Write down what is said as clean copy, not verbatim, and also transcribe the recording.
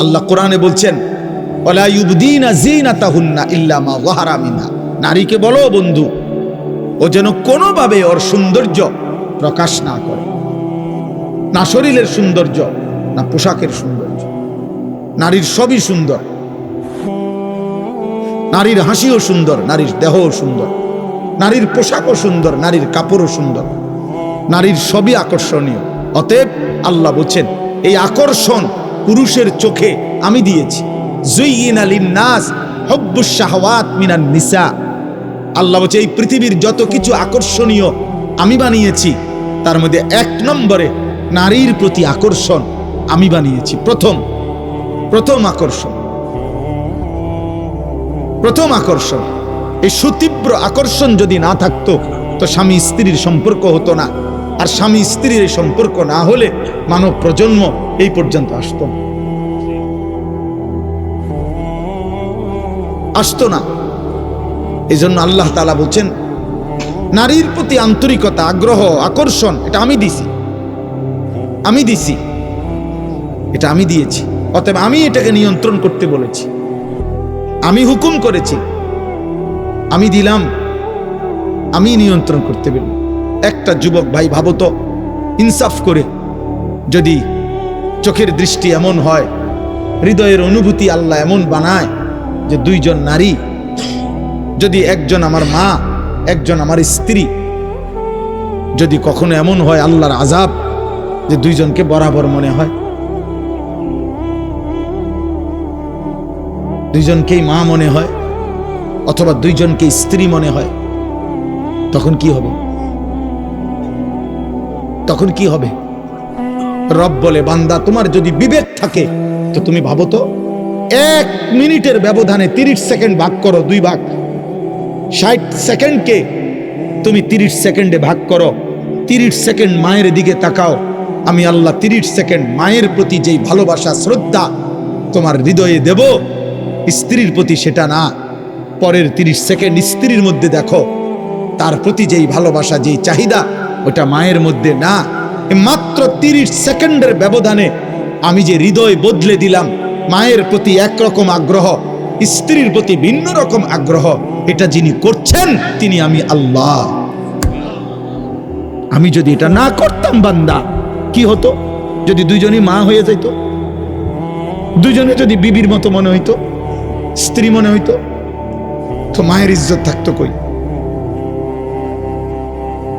আল্লাহ কোরআনে বলছেন ওয়ালা ইউবদিনা যিনাতাহুন্না ইল্লা মা যাহারা মিনহা, নারীকে বলো বন্ধু ও যেন কোনোভাবে ওর সৌন্দর্য প্রকাশ না করে, না শরীরের সৌন্দর্য না পোশাকের সৌন্দর্য। নারীর সবই সুন্দর, নারীর হাসিও সুন্দর, নারীর দেহও সুন্দর, নারীর পোশাকও সুন্দর, নারীর কাপড়ও সুন্দর, নারীর সবই আকর্ষণীয়। অতএব আল্লাহ বলছেন এই আকর্ষণ পুরুষের চোখে আমি দিয়েছি। যুইয়িনা লিন-নাস হুব্বুশ শাহওয়াত মিনান নিসা, আল্লাহ বলছে এই পৃথিবীর যত কিছু আকর্ষণীয় আমি বানিয়েছি তার মধ্যে এক নম্বরে নারীর প্রতি আকর্ষণ আমি বানিয়েছি। প্রথম আকর্ষণ। এই সুতীব্র আকর্ষণ যদি না থাকতো তো স্বামী স্ত্রীর সম্পর্ক হতো না, আর স্বামী স্ত্রীর এই সম্পর্ক না হলে মানব প্রজন্ম এই পর্যন্ত আসতো না। এই জন্য আল্লাহ তাআলা বলছেন নারীর প্রতি আন্তরিকতা, আগ্রহ, আকর্ষণ এটা আমি দিছি, এটা আমি দিয়েছি। অতএব আমি এটাকে নিয়ন্ত্রণ করতে বলেছি, আমি হুকুম করেছি, আমি দিলাম, আমি নিয়ন্ত্রণ করতে বলি। একটা যুবক ভাই ভাবো তো, ইনসাফ করে যদি চোখের দৃষ্টি এমন হয়, হৃদয়ের অনুভূতি আল্লাহ এমন বানায় যে দুইজন নারী, যদি একজন আমার মা একজন আমার স্ত্রী, যদি কখনো এমন হয় আল্লাহর আযাব যে দুইজনকে বরাবর মনে হয়, দুইজনকেই মা মনে হয় অথবা দুইজনকে স্ত্রী মনে হয়, তখন কি হবে? রব বলে বান্দা তোমার যদি বিবেক থাকে তো তুমি ভাবো তো, 1 মিনিটের ব্যবধানে 30 সেকেন্ড ভাগ করো, 2 ভাগ, 60 সেকেন্ডকে তুমি 30 সেকেন্ডে ভাগ করো, 30 সেকেন্ড মায়ের দিকে তাকাও, আমি আল্লাহ 30 সেকেন্ড মায়ের প্রতি যেই ভালোবাসা শ্রদ্ধা তোমার হৃদয়ে দেব, স্ত্রীর প্রতি সেটা না। পরের 30 সেকেন্ড স্ত্রীর মধ্যে দেখো, তার প্রতি যেই ভালোবাসা যেই চাহিদা ওটা মায়ের মধ্যে না। মাত্র 30 সেকেন্ডের ব্যবধানে আমি যে হৃদয় বদলে দিলাম, মায়ের প্রতি একরকম আগ্রহ, স্ত্রীর প্রতি ভিন্ন রকম আগ্রহ, এটা যিনি করছেন তিনি আমি আল্লাহ। আমি যদি এটা না করতাম বান্দা, কি হতো? যদি দুইজনই মা হয়ে যাইত, দুইজনে যদি বিবির মতো মনে হইতো, স্ত্রী মনে হইতো, তো মায়ের ইজ্জত থাকতো কই?